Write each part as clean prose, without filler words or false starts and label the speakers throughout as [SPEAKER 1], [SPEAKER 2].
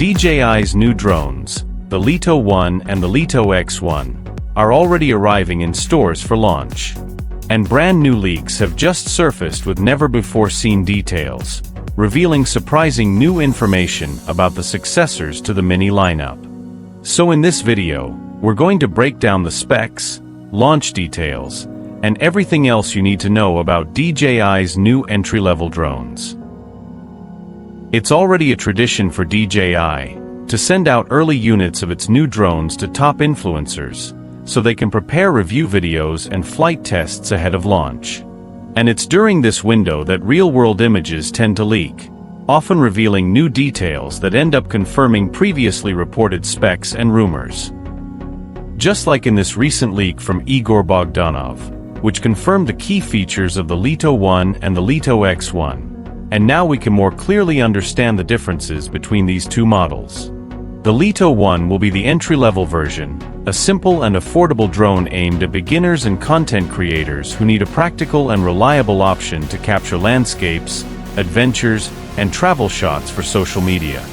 [SPEAKER 1] DJI's new drones, the Lito 1 and the Lito X1, are already arriving in stores for launch. And brand new leaks have just surfaced with never-before-seen details, revealing surprising new information about the successors to the Mini lineup. So in this video, we're going to break down the specs, launch details, and everything else you need to know about DJI's new entry-level drones. It's already a tradition for DJI to send out early units of its new drones to top influencers, so they can prepare review videos and flight tests ahead of launch. And it's during this window that real-world images tend to leak, often revealing new details that end up confirming previously reported specs and rumors. Just like in this recent leak from Igor Bogdanov, which confirmed the key features of the Lito 1 and the Lito X1, and now we can more clearly understand the differences between these two models. The Lito 1 will be the entry-level version, a simple and affordable drone aimed at beginners and content creators who need a practical and reliable option to capture landscapes, adventures, and travel shots for social media,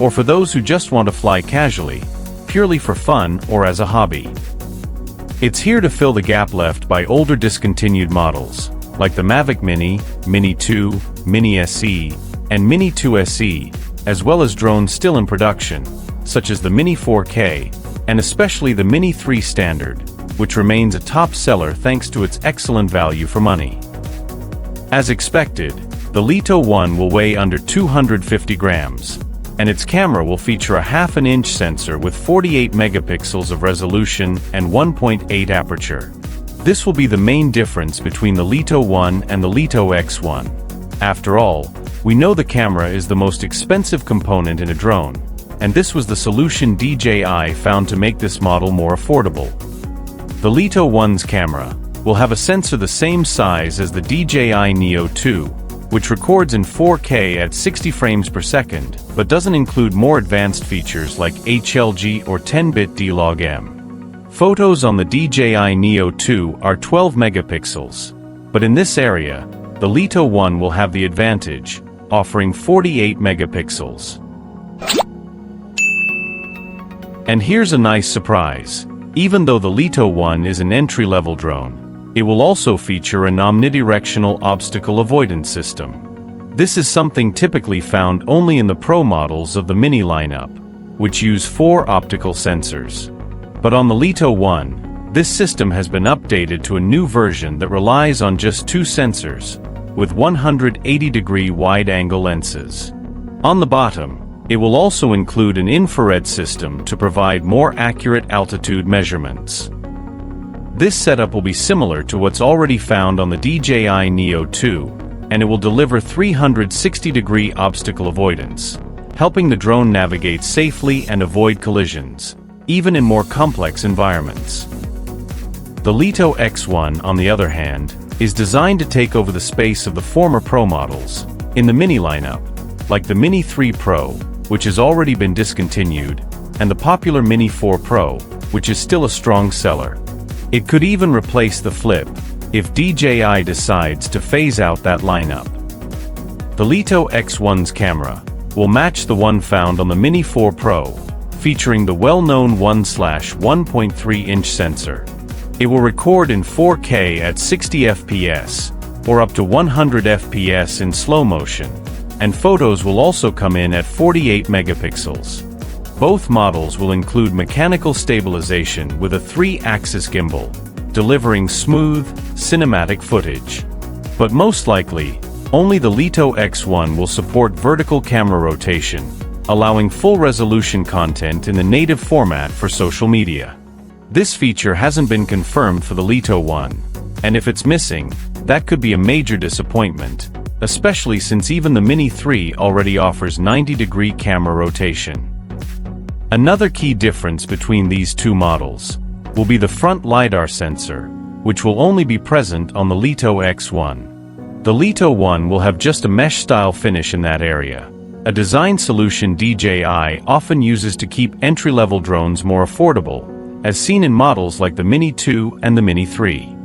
[SPEAKER 1] or for those who just want to fly casually, purely for fun or as a hobby. It's here to fill the gap left by older discontinued models, like the Mavic Mini, Mini 2, Mini SE, and Mini 2 SE, as well as drones still in production, such as the Mini 4K, and especially the Mini 3 Standard, which remains a top seller thanks to its excellent value for money. As expected, the Lito 1 will weigh under 250 grams, and its camera will feature a half-inch sensor with 48 megapixels of resolution and 1.8 aperture. This will be the main difference between the Lito 1 and the Lito X1. After all, we know the camera is the most expensive component in a drone, and this was the solution DJI found to make this model more affordable. The Lito 1's camera will have a sensor the same size as the DJI Neo 2, which records in 4K at 60 frames per second, but doesn't include more advanced features like HLG or 10-bit D-Log-M. Photos on the DJI Neo 2 are 12 megapixels, but in this area, the Lito 1 will have the advantage, offering 48 megapixels. And here's a nice surprise. Even though the Lito 1 is an entry-level drone, it will also feature an omnidirectional obstacle avoidance system. This is something typically found only in the Pro models of the Mini lineup, which use 4 optical sensors. But on the Lito 1, this system has been updated to a new version that relies on just 2 sensors, with 180-degree wide-angle lenses. On the bottom, it will also include an infrared system to provide more accurate altitude measurements. This setup will be similar to what's already found on the DJI Neo 2, and it will deliver 360-degree obstacle avoidance, helping the drone navigate safely and avoid collisions, even in more complex environments. The Lito X1, on the other hand, is designed to take over the space of the former Pro models in the Mini lineup, like the Mini 3 Pro, which has already been discontinued, and the popular Mini 4 Pro, which is still a strong seller. It could even replace the Flip, if DJI decides to phase out that lineup. The Lito X1's camera will match the one found on the Mini 4 Pro, featuring the well-known 1/1.3-inch sensor. It will record in 4K at 60 FPS, or up to 100 FPS in slow motion, and photos will also come in at 48 megapixels. Both models will include mechanical stabilization with a 3-axis gimbal, delivering smooth, cinematic footage. But most likely, only the Lito X1 will support vertical camera rotation, allowing full-resolution content in the native format for social media. This feature hasn't been confirmed for the Lito 1, and if it's missing, that could be a major disappointment, especially since even the Mini 3 already offers 90-degree camera rotation. Another key difference between these two models will be the front LiDAR sensor, which will only be present on the Lito X1. The Lito 1 will have just a mesh-style finish in that area, a design solution DJI often uses to keep entry-level drones more affordable, as seen in models like the Mini 2 and the Mini 3.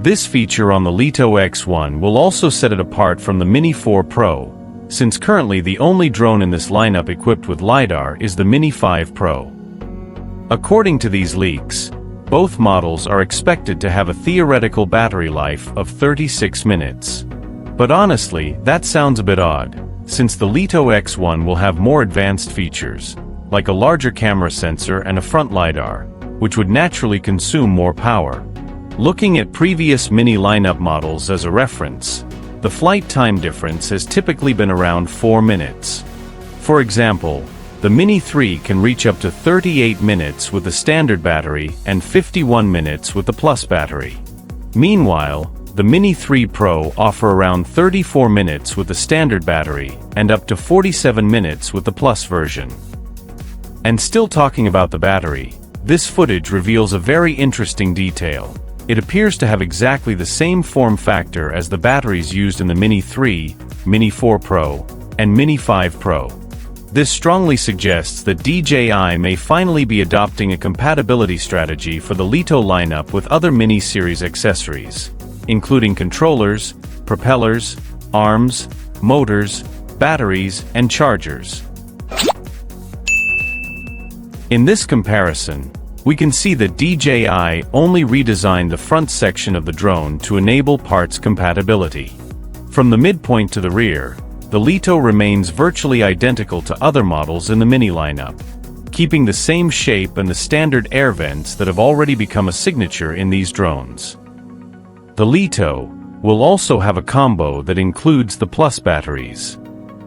[SPEAKER 1] This feature on the Lito X1 will also set it apart from the Mini 4 Pro, since currently the only drone in this lineup equipped with LiDAR is the Mini 5 Pro. According to these leaks, both models are expected to have a theoretical battery life of 36 minutes. But honestly, that sounds a bit odd, since the Lito X1 will have more advanced features, like a larger camera sensor and a front LiDAR, which would naturally consume more power. Looking at previous Mini lineup models as a reference, the flight time difference has typically been around 4 minutes. For example, the Mini 3 can reach up to 38 minutes with the standard battery and 51 minutes with the Plus battery. Meanwhile, the Mini 3 Pro offer around 34 minutes with the standard battery and up to 47 minutes with the Plus version. And still talking about the battery, this footage reveals a very interesting detail. It appears to have exactly the same form factor as the batteries used in the Mini 3, Mini 4 Pro, and Mini 5 Pro. This strongly suggests that DJI may finally be adopting a compatibility strategy for the Lito lineup with other Mini series accessories, including controllers, propellers, arms, motors, batteries, and chargers. In this comparison, we can see that DJI only redesigned the front section of the drone to enable parts compatibility. From the midpoint to the rear, the Lito remains virtually identical to other models in the Mini lineup, keeping the same shape and the standard air vents that have already become a signature in these drones. The Lito will also have a combo that includes the Plus batteries.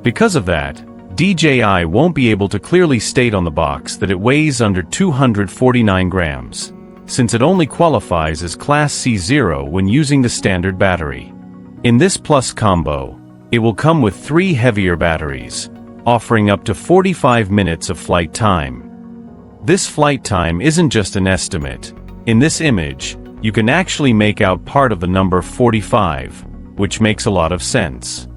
[SPEAKER 1] Because of that, DJI won't be able to clearly state on the box that it weighs under 249 grams, since it only qualifies as Class C0 when using the standard battery. In this Plus combo, it will come with 3 heavier batteries, offering up to 45 minutes of flight time. This flight time isn't just an estimate. In this image, you can actually make out part of the number 45, which makes a lot of sense.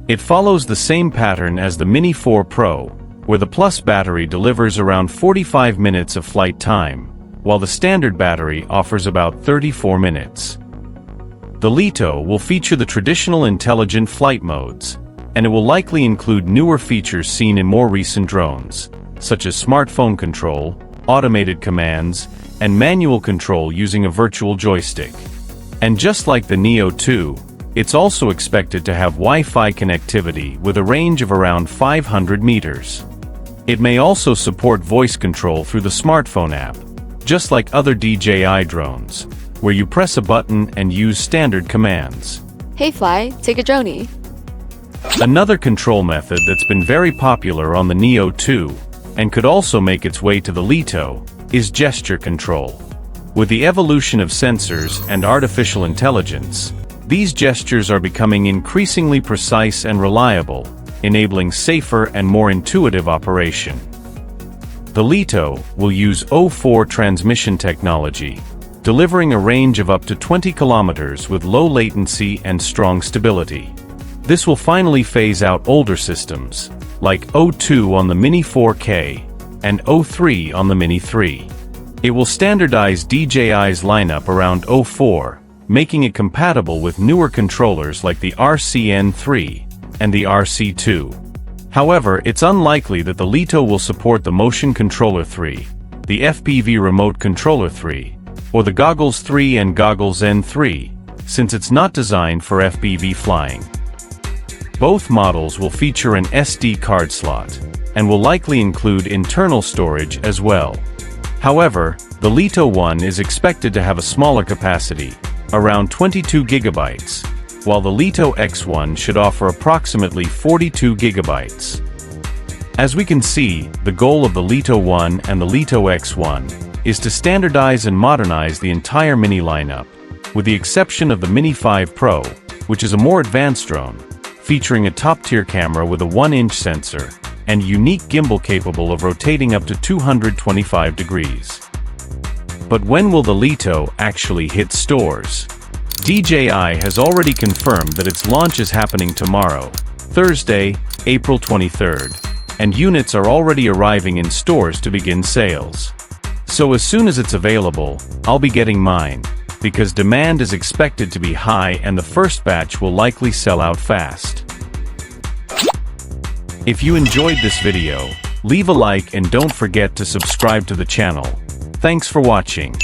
[SPEAKER 1] It follows the same pattern as the Mini 4 Pro, where the Plus battery delivers around 45 minutes of flight time, while the standard battery offers about 34 minutes. The Lito will feature the traditional intelligent flight modes, and it will likely include newer features seen in more recent drones, such as smartphone control, automated commands, and manual control using a virtual joystick. And just like the Neo 2, it's also expected to have Wi-Fi connectivity with a range of around 500 meters. It may also support voice control through the smartphone app, just like other DJI drones, where you press a button and use standard commands.
[SPEAKER 2] Hey Fly, take a droney.
[SPEAKER 1] Another control method that's been very popular on the Neo 2, and could also make its way to the Lito, is gesture control. With the evolution of sensors and artificial intelligence, these gestures are becoming increasingly precise and reliable, enabling safer and more intuitive operation. The Lito will use O4 transmission technology, delivering a range of up to 20 kilometers with low latency and strong stability. This will finally phase out older systems, like O2 on the Mini 4K and O3 on the Mini 3. It will standardize DJI's lineup around O4, making it compatible with newer controllers like the RCN3 and the RC2. However, it's unlikely that the Lito will support the Motion Controller 3, the FPV Remote Controller 3, or the Goggles 3 and Goggles N3, since it's not designed for FPV flying. Both models will feature an SD card slot, and will likely include internal storage as well. However, the Lito 1 is expected to have a smaller capacity, around 22 gigabytes, while the Lito X1 should offer approximately 42 gigabytes. As we can see, the goal of the Lito 1 and the Lito X1 is to standardize and modernize the entire Mini lineup, with the exception of the Mini 5 Pro, which is a more advanced drone, featuring a top-tier camera with a 1-inch sensor, and unique gimbal capable of rotating up to 225 degrees. But when will the Lito actually hit stores? DJI has already confirmed that its launch is happening tomorrow, Thursday, April 23rd, and units are already arriving in stores to begin sales. So as soon as it's available, I'll be getting mine, because demand is expected to be high and the first batch will likely sell out fast. If you enjoyed this video, leave a like and don't forget to subscribe to the channel. Thanks for watching.